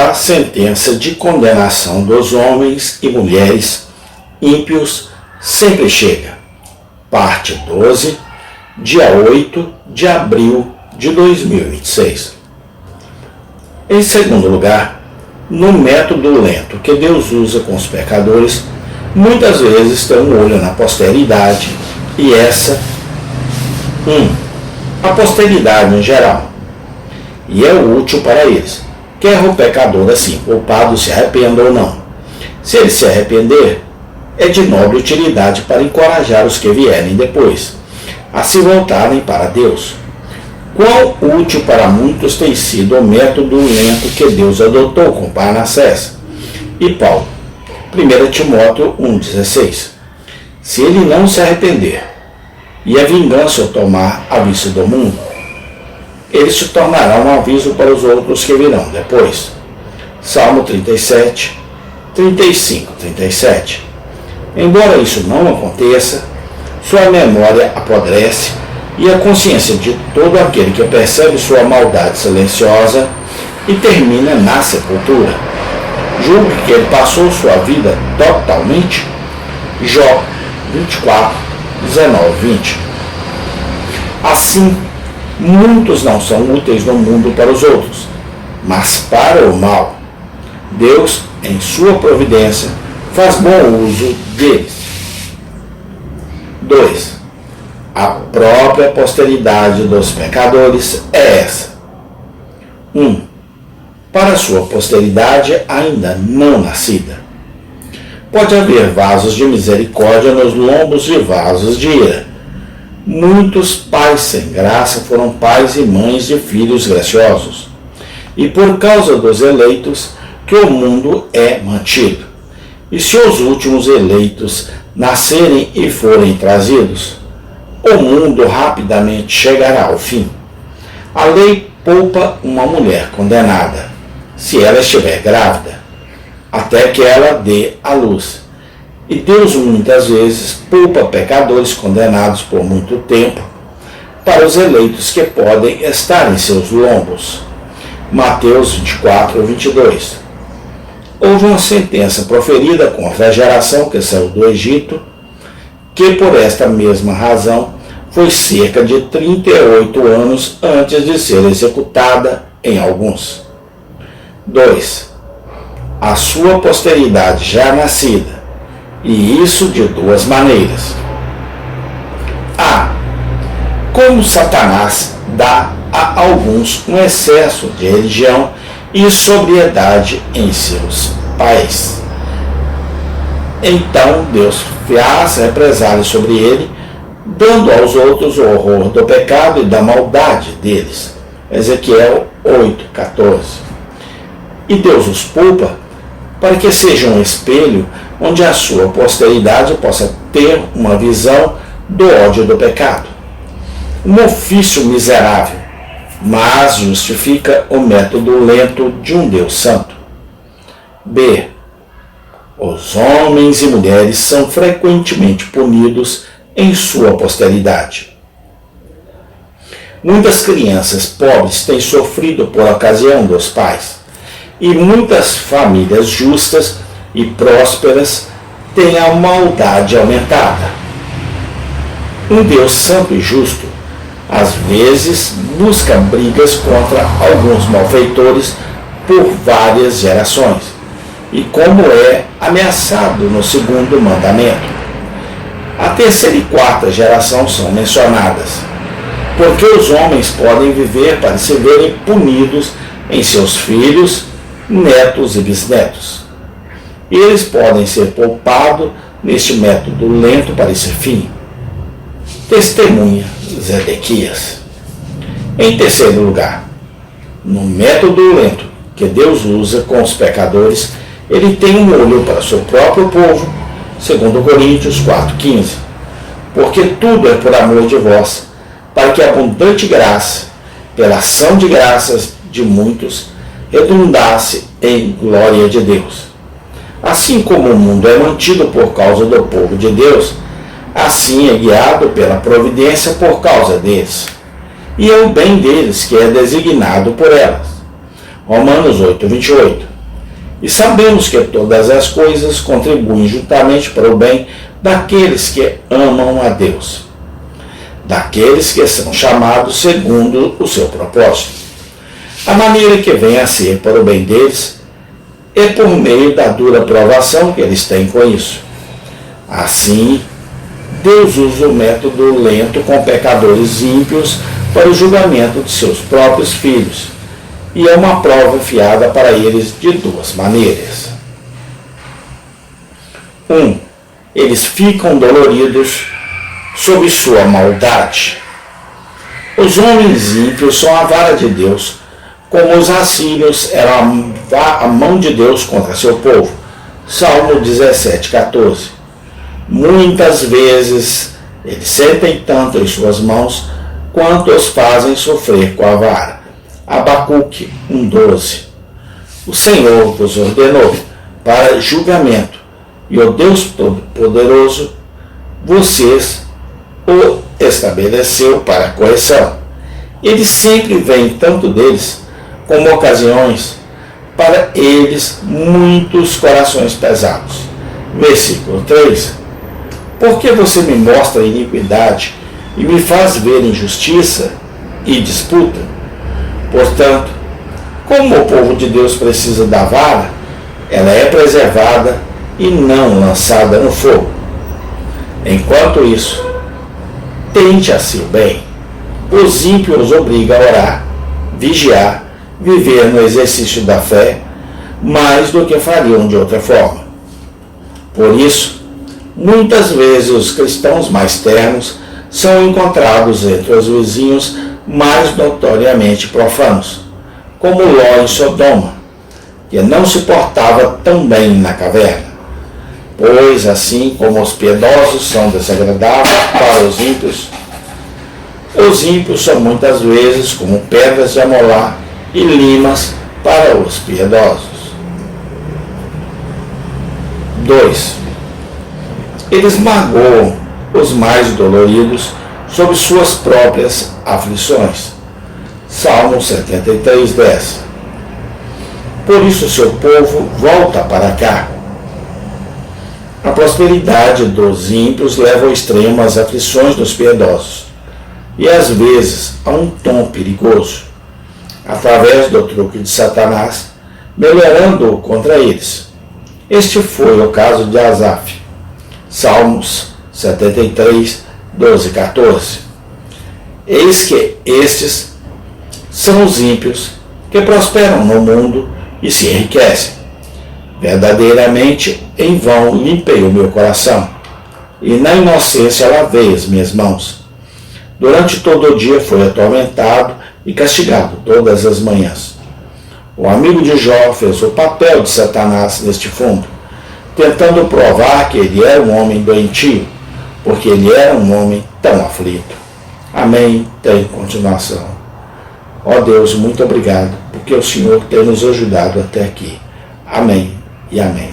a sentença de condenação dos homens e mulheres ímpios sempre chega. Parte 12, dia 8 de abril de 2026. Em segundo lugar, no método lento que Deus usa com os pecadores, muitas vezes tem um olho na posteridade, e essa, a posteridade em geral, e é útil para eles, quer o pecador assim culpado se arrependa ou não. Se ele se arrepender, é de nobre utilidade para encorajar os que vierem depois a se voltarem para Deus. Quão útil para muitos tem sido o método lento que Deus adotou com Manassés e Paulo. 1 Timóteo 1,16. Se ele não se arrepender e a vingança o tomar a vista do mundo, ele se tornará um aviso para os outros que virão depois. Salmo 37, 35, 37. Embora isso não aconteça, sua memória apodrece e a consciência de todo aquele que percebe sua maldade silenciosa e termina na sepultura. Julgue que ele passou sua vida totalmente. Jó 24, 19, 20. Assim, muitos não são úteis no mundo para os outros, mas para o mal. Deus, em sua providência, faz bom uso deles. 2. A própria posteridade dos pecadores é essa. 1. Para sua posteridade ainda não nascida. Pode haver vasos de misericórdia nos lombos de vasos de ira. Muitos pais sem graça foram pais e mães de filhos graciosos. E por causa dos eleitos que o mundo é mantido. E se os últimos eleitos nascerem e forem trazidos, o mundo rapidamente chegará ao fim. A lei poupa uma mulher condenada, se ela estiver grávida, até que ela dê à luz. E Deus muitas vezes poupa pecadores condenados por muito tempo para os eleitos que podem estar em seus lombos. Mateus 24, 22. Houve uma sentença proferida contra a geração que saiu do Egito, que por esta mesma razão foi cerca de 38 anos antes de ser executada em alguns. 2. A sua posteridade já nascida, e isso de duas maneiras. A. Como Satanás dá a alguns um excesso de religião e sobriedade em seus pais. Então Deus faz represália sobre ele, dando aos outros o horror do pecado e da maldade deles. Ezequiel 8, 14. E Deus os poupa para que seja um espelho onde a sua posteridade possa ter uma visão do ódio do pecado. Um ofício miserável, mas justifica o método lento de um Deus santo. B. Os homens e mulheres são frequentemente punidos em sua posteridade. Muitas crianças pobres têm sofrido por ocasião dos pais, e muitas famílias justas e prósperas têm a maldade aumentada. Um Deus santo e justo às vezes busca brigas contra alguns malfeitores por várias gerações, e como é ameaçado no segundo mandamento. A terceira e quarta geração são mencionadas, porque os homens podem viver para se verem punidos em seus filhos, netos e bisnetos. E eles podem ser poupados neste método lento para esse fim. Testemunha Zedequias. Em terceiro lugar, no método lento que Deus usa com os pecadores, ele tem um olho para seu próprio povo, segundo Coríntios 4,15. Porque tudo é por amor de vós, para que a abundante graça, pela ação de graças de muitos, redundasse em glória de Deus. Assim como o mundo é mantido por causa do povo de Deus, assim é guiado pela providência por causa deles. E é o bem deles que é designado por elas. Romanos 8, 28. E sabemos que todas as coisas contribuem juntamente para o bem daqueles que amam a Deus, daqueles que são chamados segundo o seu propósito. A maneira que vem a ser para o bem deles é por meio da dura provação que eles têm com isso. Assim, Deus usa o método lento com pecadores ímpios para o julgamento de seus próprios filhos, e é uma prova fiada para eles de duas maneiras. 1. Eles ficam doloridos sob sua maldade. Os homens ímpios são a vara de Deus, como os assírios eram a mão de Deus contra seu povo. Salmo 17:14. Muitas vezes eles sentem tanto em suas mãos quanto os fazem sofrer com a vara. Abacuque 1:12. O Senhor vos ordenou para julgamento, e o Deus Todo-Poderoso vocês o estabeleceu para correção. Ele sempre vem tanto deles como ocasiões para eles muitos corações pesados. Versículo 3. Porque você me mostra iniquidade e me faz ver injustiça e disputa? Portanto, como o povo de Deus precisa da vara, ela é preservada e não lançada no fogo. Enquanto isso, tente a si o bem. Os ímpios obriga a orar, vigiar, viver no exercício da fé, mais do que fariam de outra forma. Por isso, muitas vezes os cristãos mais ternos são encontrados entre os vizinhos mais notoriamente profanos, como Ló em Sodoma, que não se portava tão bem na caverna. Pois, assim como os piedosos são desagradáveis para os ímpios são muitas vezes como pedras de amolar e limas para os piedosos. 2. Eles magoam os mais doloridos sob suas próprias aflições. Salmo 73:10. Por isso seu povo volta para cá. A prosperidade dos ímpios leva ao extremo as aflições dos piedosos, e às vezes a um tom perigoso, através do truque de Satanás, melhorando-o contra eles. Este foi o caso de Asaf. Salmos 73:12-14. Eis que estes são os ímpios que prosperam no mundo e se enriquecem. Verdadeiramente, em vão limpei o meu coração, e na inocência lavei as minhas mãos. Durante todo o dia foi atormentado e castigado todas as manhãs. O amigo de Jó fez o papel de Satanás neste fundo, tentando provar que ele era um homem doentio, porque ele era um homem tão aflito. Amém. Tem continuação. Ó Deus, muito obrigado, porque o Senhor tem nos ajudado até aqui. Amém e amém.